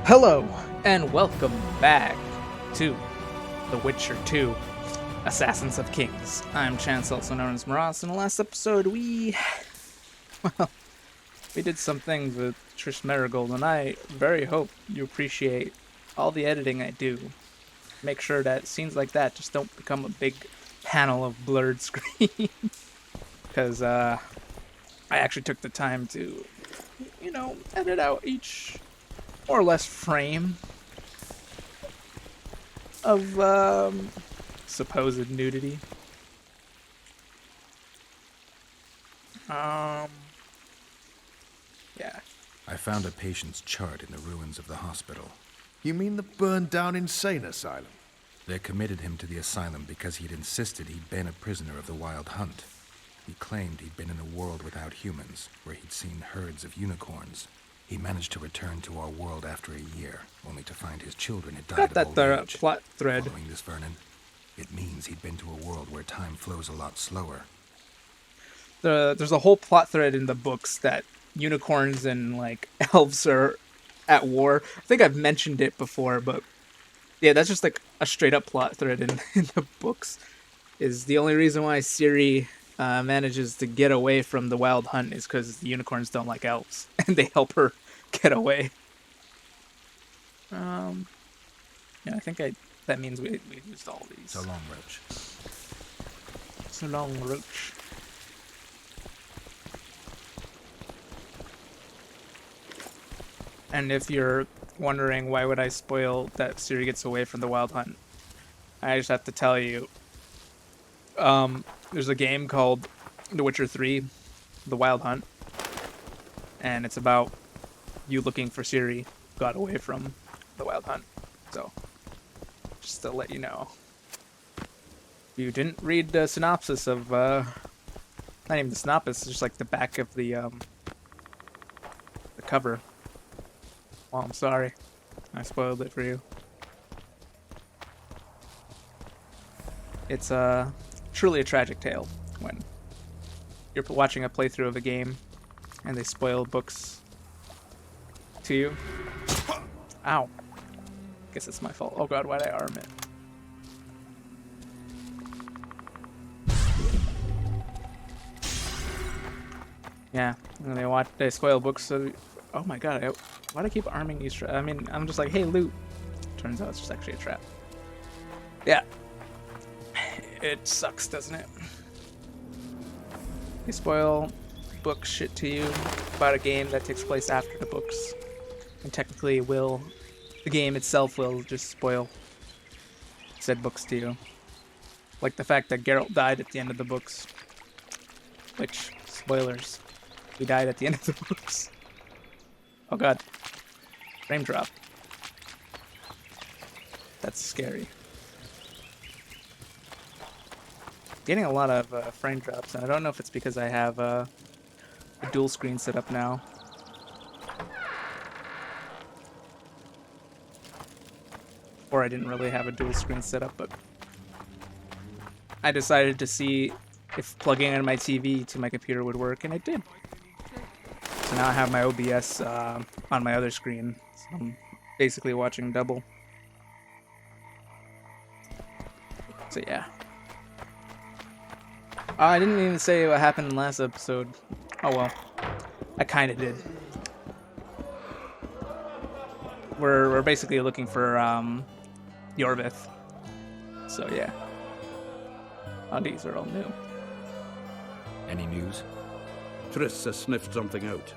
Hello, and welcome back to The Witcher 2, Assassins of Kings. I'm Chance, also known as Maras. In the last episode, we did some things with Trish Marigold, and I very hope you appreciate all the editing I do. Make sure that scenes like that just don't become a big panel of blurred screen. Because, I actually took the time to, edit out each more or less frame of supposed nudity. Yeah. I found a patient's chart in the ruins of the hospital. You mean the burned-down insane asylum? They committed him to the asylum because he'd insisted he'd been a prisoner of the Wild Hunt. He claimed he'd been in a world without humans, where he'd seen herds of unicorns. He managed to return to our world after a year, only to find his children had died Got of that old age. plot thread. Following this, Vernon, it means he'd been to a world where time flows a lot slower. There's a whole plot thread in the books that unicorns and elves are at war. I think I've mentioned it before, but yeah, that's just a straight up plot thread in the books. Is the only reason why Ciri manages to get away from the Wild Hunt is because the unicorns don't like elves, and they help her get away. Yeah, I think that means we used all these. So long, Roach. So long, Roach. And if you're wondering why would I spoil that Ciri gets away from the Wild Hunt, I just have to tell you, there's a game called The Witcher 3, The Wild Hunt, and it's about you looking for Ciri who got away from the Wild Hunt. So, just to let you know. If you didn't read the synopsis of, not even the synopsis, just the back of the cover. Well, I'm sorry. I spoiled it for you. It's truly a tragic tale when you're watching a playthrough of a game and they spoil books to you. Ow. Guess it's my fault. Oh god, why'd I arm it? Yeah, and they spoil books so... Oh my god, why'd I keep arming these I mean, I'm just like, hey, loot. Turns out it's just actually a trap. Yeah. It sucks, doesn't it? They spoil book shit to you about a game that takes place after the books. And technically the game itself will just spoil said books to you. Like the fact that Geralt died at the end of the books. Which, spoilers, he died at the end of the books. Oh god. Frame drop. That's scary. Getting a lot of frame drops, and I don't know if it's because I have a dual screen set up now. Or I didn't really have a dual screen set up, but I decided to see if plugging in my TV to my computer would work, and it did. So now I have my OBS on my other screen, so I'm basically watching double. So yeah. I didn't even say what happened in the last episode. Oh well. I kinda did. We're basically looking for Iorveth. So yeah. Oh, these are all new. Any news? Triss has sniffed something out.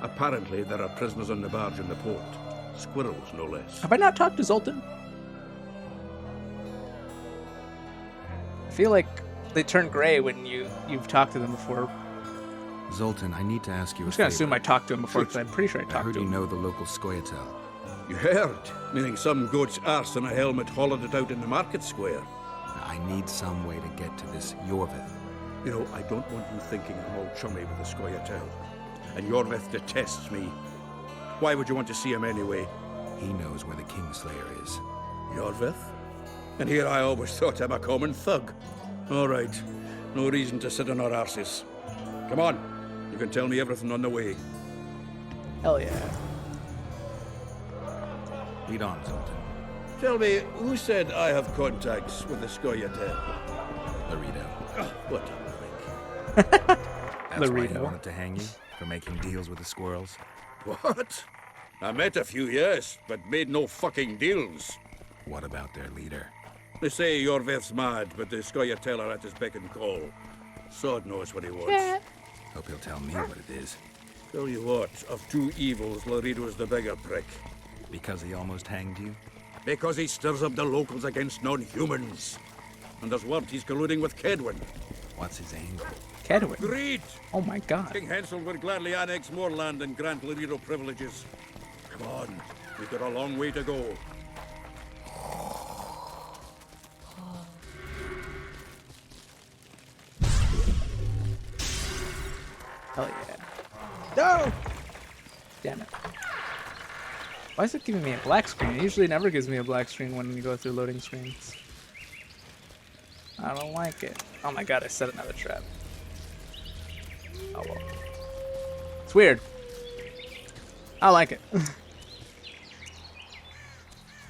Apparently, there are prisoners on the barge in the port. Squirrels, no less. Have I not talked to Zoltan? I feel like they turn gray when you've talked to them before. Zoltan, I need to ask you I'm a just gonna favor. assume I talked to him before because I'm pretty sure I I talked heard to you him. know the local Scoia'tael. You heard? Meaning some goat's arse in a helmet hollowed it out in the market square. I need some way to get to this Iorveth. You know, I don't want you thinking I'm all chummy with the Scoia'tael. And Iorveth detests me. Why would you want to see him anyway? He knows where the Kingslayer is. Iorveth? And here I always thought I'm a common thug. All right. No reason to sit on our arses. Come on. You can tell me everything on the way. Hell yeah. Lead on, Zoltan. Tell me, who said I have contacts with the Scoia'tael? Laredo. Oh, what a prick. That's why he Laredo. wanted to hang you? For making deals with the squirrels? What? I met a few, yes, but made no fucking deals. What about their leader? They say Iorveth's mad, but the Scoia'tael are at his beck and call. Sod knows what he wants. Hope he'll tell me what it is. Tell you what, of two evils, Laredo's the bigger prick. Because he almost hanged you? Because he stirs up the locals against non-humans. And there's word he's colluding with Kedwin. What's his angle? Kedwin. Greed! Oh my god. King Hansel would gladly annex more land and grant Laredo privileges. Come on, we've got a long way to go. Hell yeah. No! Damn it. Why is it giving me a black screen? It usually never gives me a black screen when you go through loading screens. I don't like it. Oh my god, I set another trap. Oh well. It's weird. I like it.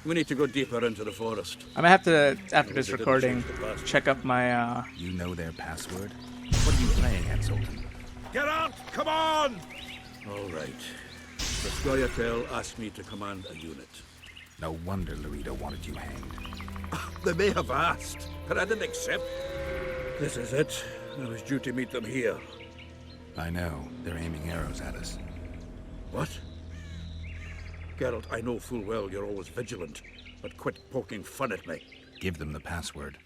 We need to go deeper into the forest. I'm gonna have to, after this They didn't recording, change the password. check up my, You know their password? What are you playing at, Zoltan? Get out! Come on! All right. The Scoia'tael asked me to command a unit. No wonder Laredo wanted you hanged. They may have asked, but I didn't accept. This is it. I was due to meet them here. I know. They're aiming arrows at us. What? Geralt, I know full well you're always vigilant, but quit poking fun at me. Give them the password.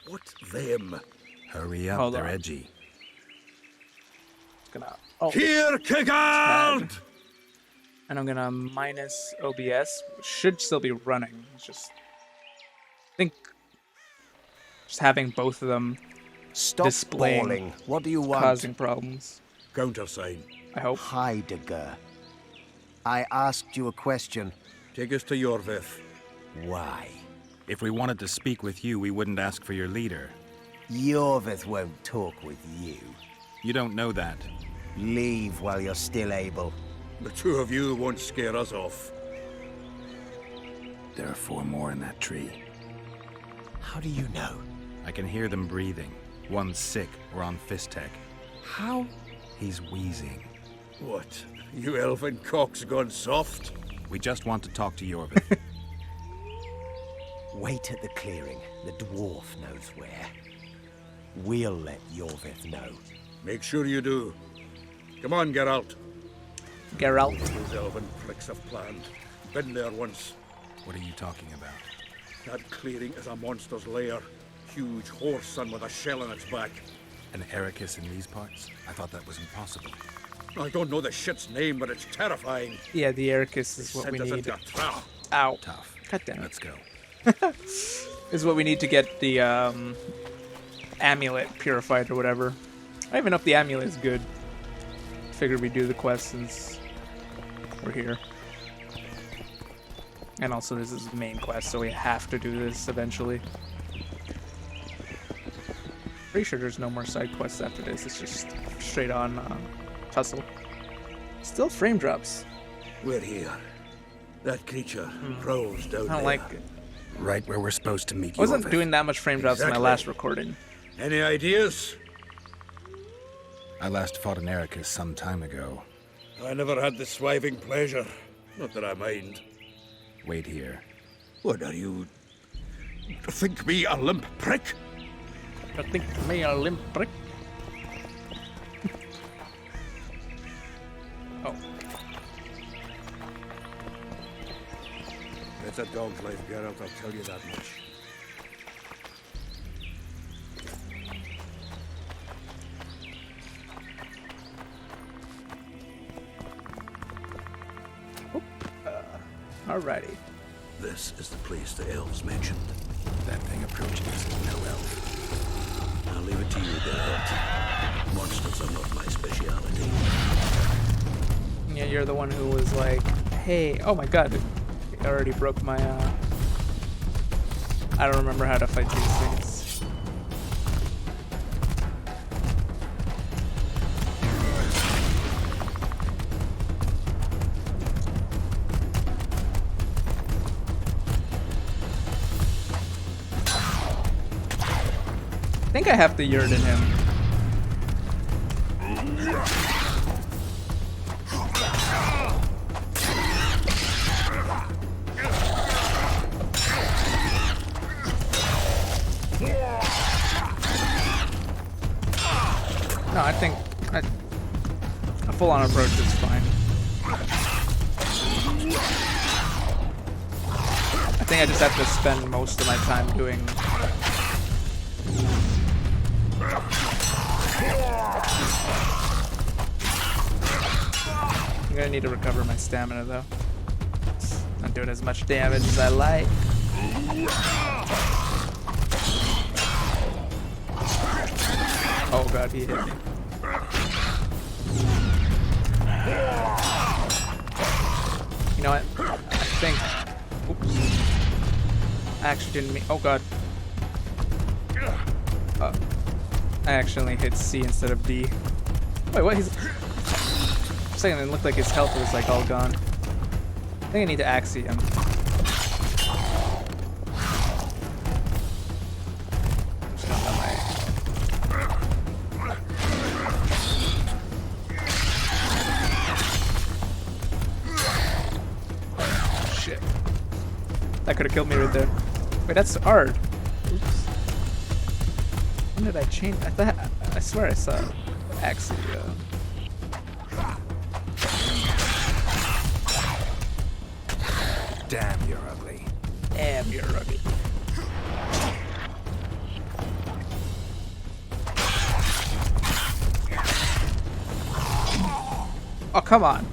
What them? Hurry up, Hold they're on. edgy. gonna, oh, Here, Kigard! and I'm gonna minus OBS. Should still be running. It's just, I think, just having both of them Stop displaying bawling. What do you want? causing problems. Countersign. I hope. Heidegger. I asked you a question. Take us to Iorveth. Why? If we wanted to speak with you, we wouldn't ask for your leader. Iorveth won't talk with you. You don't know that. Leave while you're still able. The two of you won't scare us off. There are 4 more in that tree. How do you know? I can hear them breathing. One's sick or on Fistek. How? He's wheezing. What? You elfin cock's gone soft? We just want to talk to Iorveth. Wait at the clearing. The dwarf knows where. We'll let Iorveth know. Make sure you do. Come on, Geralt. Geralt. Those elven pricks have planned. Been there once. What are you talking about? That clearing is a monster's lair. Huge horse son with a shell in its back. An Ericus in these parts? I thought that was impossible. I don't know the shit's name, but it's terrifying. Yeah, the Ericus is what Sent we us need. into a trap. Ow. Tough. God damn it. Let's go. Is what we need to get the amulet purified or whatever. I don't even know if the amulet is good. Figured we do the quest since we're here. And also this is the main quest, so we have to do this eventually. Pretty sure there's no more side quests after this. It's just straight on tussle. Still frame drops. We're here. That creature prowls down I there. don't like it. Right where we're supposed to meet I wasn't Iorveth. doing that much frame drops in my Exactly. last recording. Any ideas? I last fought an Ericus some time ago. I never had the swiving pleasure. Not that I mind. Wait here. What are you... Think me a limp prick? I think me a limp prick. Oh, It's a dog's life, Geralt, I'll tell you that much. alrighty. This is the place the elves mentioned. That thing approaching us is no elf. I'll leave it to you, Geralt. Monsters are not my speciality. Yeah, you're the one who was like, hey, oh my god, it already broke my, I don't remember how to fight these things. think I have to Yurt in him. No, I think a full-on approach is fine. I think I just have to spend most of my time doing... I'm gonna need to recover my stamina though. Not doing as much damage as I like. Oh god, he hit me. You know what? I think... Oops. I actually didn't mean... Oh god. I accidentally hit C instead of D. Wait, what? He's... For a second, it looked like his health was like all gone. I think I need to Axie him. Just not on my... Shit. That could have killed me right there. Wait, that's Ard. Oops. When did I change? I swear I saw Axie. Damn, you're ugly. Damn, you're ugly. Oh, come on.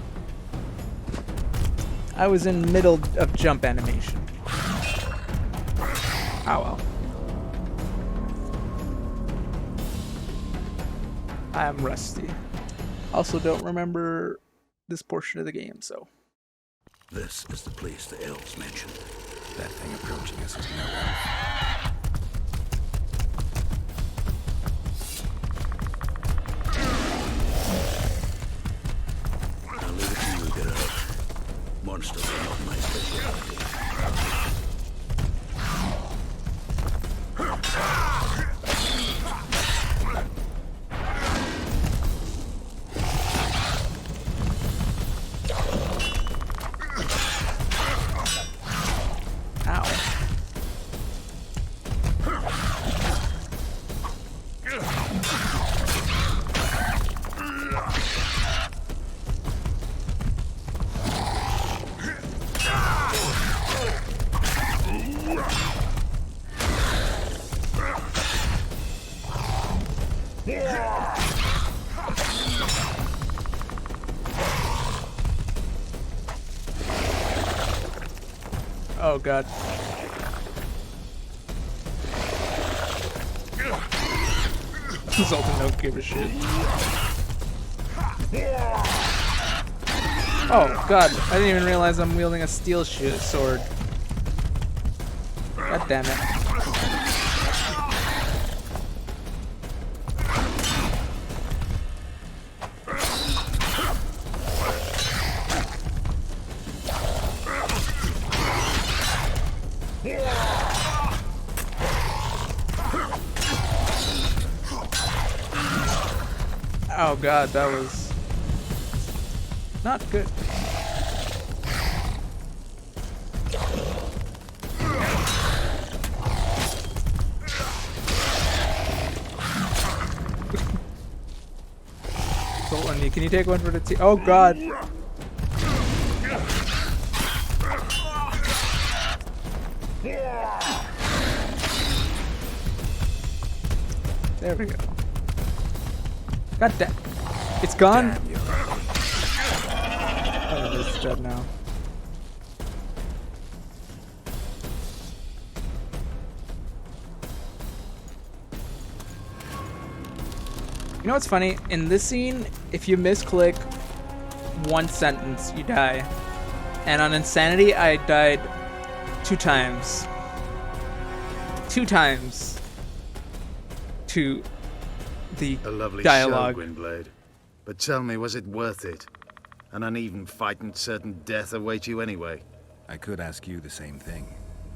I was in middle of jump animation. Oh well. I'm rusty. Also don't remember this portion of the game, so. This is the place the elves mentioned. That thing approaching us is no elf. I'll leave it to you, Geralt. Monsters are not my specialty. Oh god. Zoltan don't give a shit. Oh god, I didn't even realize I'm wielding a steel sword. God damn it. Oh god, that was not good. Zoltan, can you take one for the team? Oh god. There we go. God damn. It's gone? Oh, it's dead now. You know what's funny? In this scene, if you misclick one sentence, you die. And on Insanity, I died 2 times. 2 times. To the A lovely dialogue. show, Gwynblade. But tell me, was it worth it? An uneven fight and certain death await you anyway. I could ask you the same thing.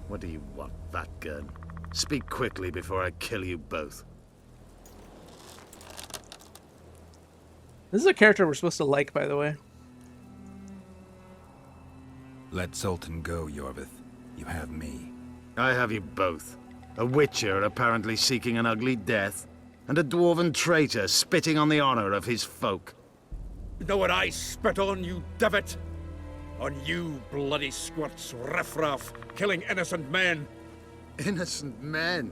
What do you want, that gun? Speak quickly before I kill you both. This is a character we're supposed to like, by the way. Let Zoltan go, Iorveth. You have me. I have you both. A witcher apparently seeking an ugly death, and a dwarven traitor spitting on the honor of his folk. You know what I spit on, you divot? On you bloody squirts, riffraff, killing innocent men. Innocent men?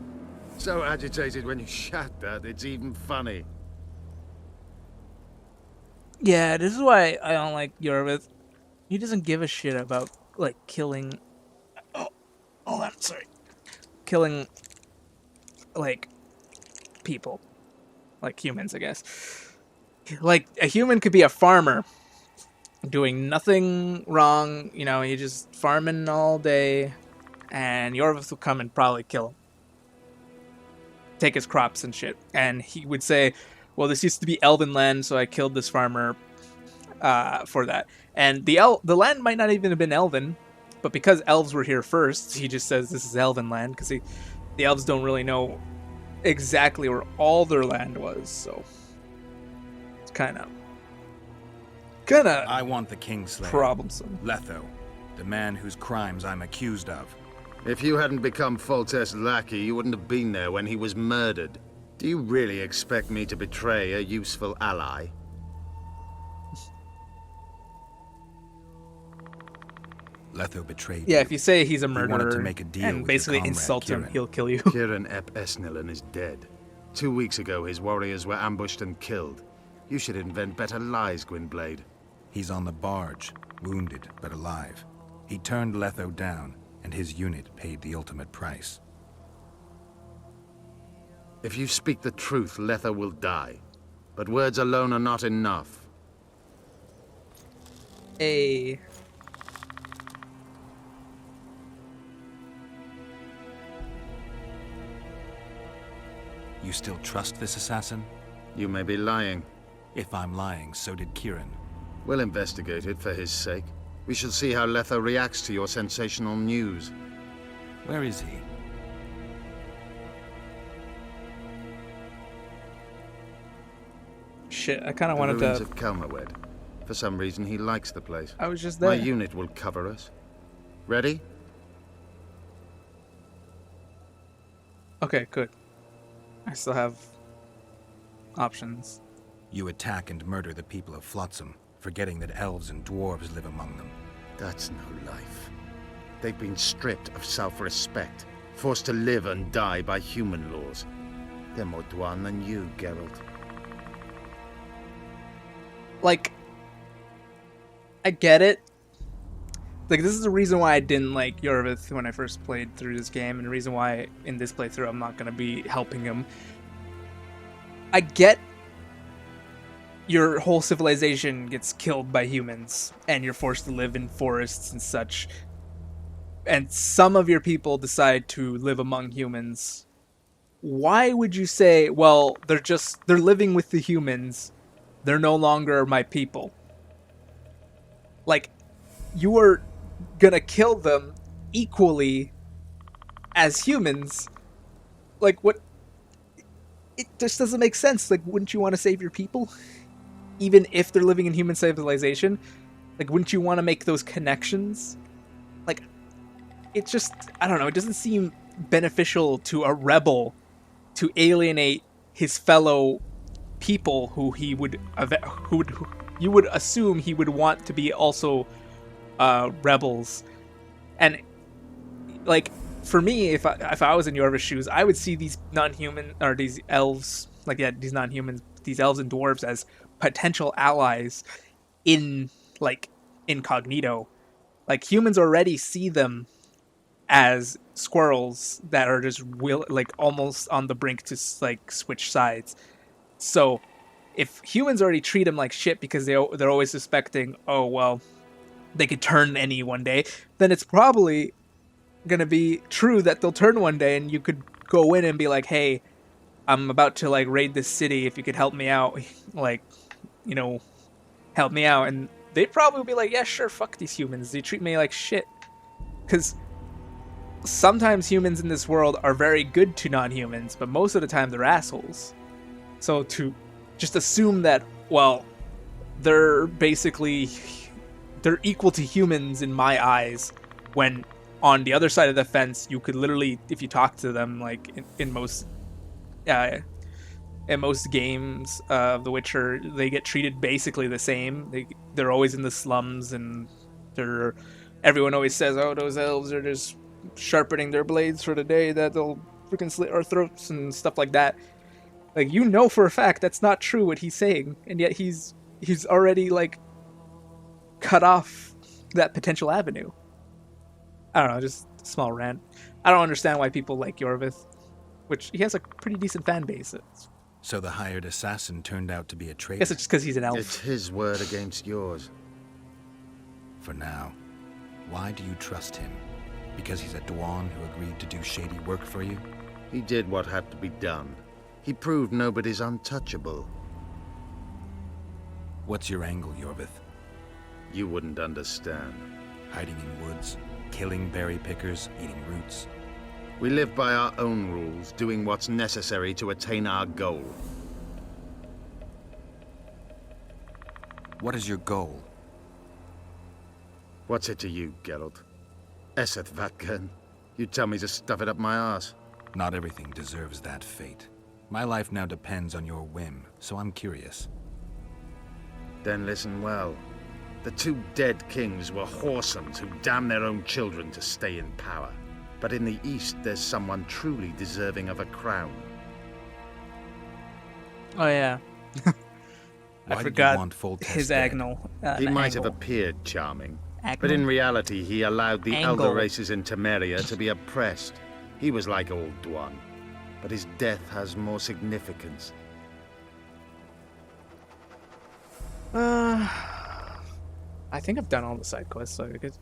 So agitated when you shout that, it's even funny. Yeah, this is why I don't like Iorveth. He doesn't give a shit about, like, killing... Oh, I'm sorry. Killing, like, people. Like humans, I guess. Like, a human could be a farmer doing nothing wrong, you know, he's just farming all day, and Iorveth will come and probably kill him. Take his crops and shit. And he would say, well, this used to be elven land, so I killed this farmer for that. And the land might not even have been elven, but because elves were here first, he just says this is elven land, because the elves don't really know exactly where all their land was, so it's kind of I want the Kingslayer. troublesome. Letho, the man whose crimes I'm accused of. If you hadn't become Foltest's lackey, you wouldn't have been there when he was murdered. Do you really expect me to betray a useful ally? Letho betrayed Yeah, you. if you say he's a He wanted murderer to make a deal and with basically your comrade, insult him, Kieran. he'll kill you. Kieran Ep Esnillan is dead. 2 weeks ago, his warriors were ambushed and killed. You should invent better lies, Gwynblade. He's on the barge, wounded but alive. He turned Letho down, and his unit paid the ultimate price. If you speak the truth, Letho will die. But words alone are not enough. A You still trust this assassin? You may be lying. If I'm lying, so did Kieran. We'll investigate it for his sake. We shall see how Letho reacts to your sensational news. Where is he? shit, I kind of The wanted ruins to. of Kelmerwed. For some reason, he likes the place. I was just My there. unit will cover us. Ready? Okay, good. I still have options. You attack and murder the people of Flotsam, forgetting that elves and dwarves live among them. That's no life. They've been stripped of self-respect, forced to live and die by human laws. They're more Dwan than you, Geralt. Like, I get it. Like, this is the reason why I didn't like Iorveth when I first played through this game, and the reason why in this playthrough I'm not going to be helping him. I get your whole civilization gets killed by humans, and you're forced to live in forests and such. And some of your people decide to live among humans. Why would you say, well, they're living with the humans, they're no longer my people? Like, you are gonna kill them equally as humans. Like, what? It just doesn't make sense. Like, wouldn't you want to save your people? Even if they're living in human civilization? Like, wouldn't you want to make those connections? Like, it's just, I don't know, it doesn't seem beneficial to a rebel to alienate his fellow people who you would assume he would want to be also rebels. And like, for me, if I was in Iorveth's shoes, I would see these non-human, or these elves, like, yeah, these non-humans, these elves and dwarves as potential allies in, like, incognito. Like, humans already see them as squirrels that are just like almost on the brink to like switch sides. So if humans already treat them like shit because they're always suspecting, oh well, they could turn any one day, then it's probably gonna be true that they'll turn one day, and you could go in and be like, hey, I'm about to like raid this city, if you could help me out, like, you know, help me out. And they'd probably be like, yeah, sure, fuck these humans, they treat me like shit. Because sometimes humans in this world are very good to non-humans, but most of the time they're assholes. So to just assume that, well, they're basically they're equal to humans in my eyes. When on the other side of the fence, you could literally, if you talk to them, like uh, in most games of The Witcher, they get treated basically the same. They're always in the slums, and everyone always says, "Oh, those elves are just sharpening their blades for the day that they'll freaking slit our throats," and stuff like that. Like, you know for a fact that's not true what he's saying, and yet he's already like cut off that potential avenue. I don't know, just a small rant. I don't understand why people like Iorveth, which he has a pretty decent fan base. So the hired assassin turned out to be a I traitor. guess it's just because he's an elf. It's his word against yours. For now. Why do you trust him? Because he's a Dwan who agreed to do shady work for you? He did what had to be done. He proved nobody's untouchable. What's your angle, Iorveth? You wouldn't understand. Hiding in woods, killing berry pickers, eating roots. We live by our own rules, doing what's necessary to attain our goal. What is your goal? What's it to you, Geralt? Esseth Vatgen. You tell me to stuff it up my arse. Not everything deserves that fate. My life now depends on your whim, so I'm curious. Then listen well. The two dead kings were whoresomes who damned their own children to stay in power. But in the East, there's someone truly deserving of a crown. Oh yeah. I Why did you forgot want Foltest his dead? Agnel. He might have Angle. appeared charming, Agnel? but in reality, he allowed the Angle. elder races in Temeria to be oppressed. He was like old Dwan, but his death has more significance. I think I've done all the side quests, so I could...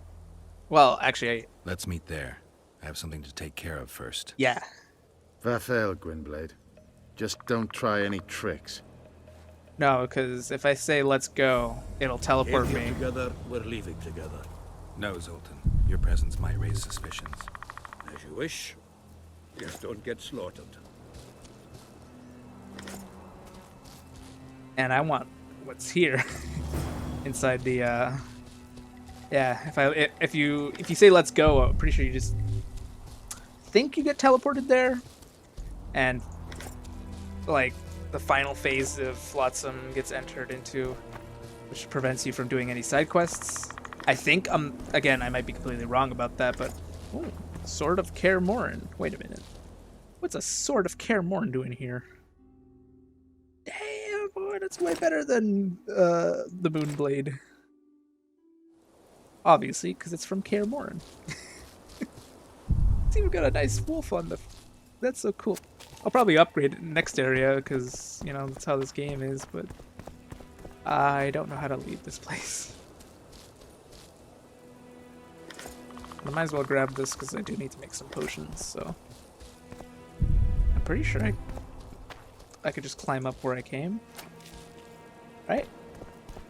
Well, actually, Let's meet there. I have something to take care of first. yeah. Vathael, Gwynblade. Just don't try any tricks. No, because if I say let's go, it'll teleport Came here me. together, we're leaving together. No, Zoltan. Your presence might raise suspicions. As you wish. Just don't get slaughtered. And I want what's here inside the yeah, if you say let's go, I'm pretty sure you just think you get teleported there, and like the final phase of Flotsam gets entered into, which prevents you from doing any side quests. I think again, I might be completely wrong about that, but ooh, Sword of Kaer Morhen. Wait a minute. What's a Sword of Kaer Morhen doing here? Damn, boy, that's way better than the Moonblade. Obviously, because it's from Kaer Morhen. It's even got a nice wolf on the... That's so cool. I'll probably upgrade it in the next area, because, you know, that's how this game is, but... I don't know how to leave this place. I might as well grab this, because I do need to make some potions, so... I'm pretty sure I could just climb up where I came. Right?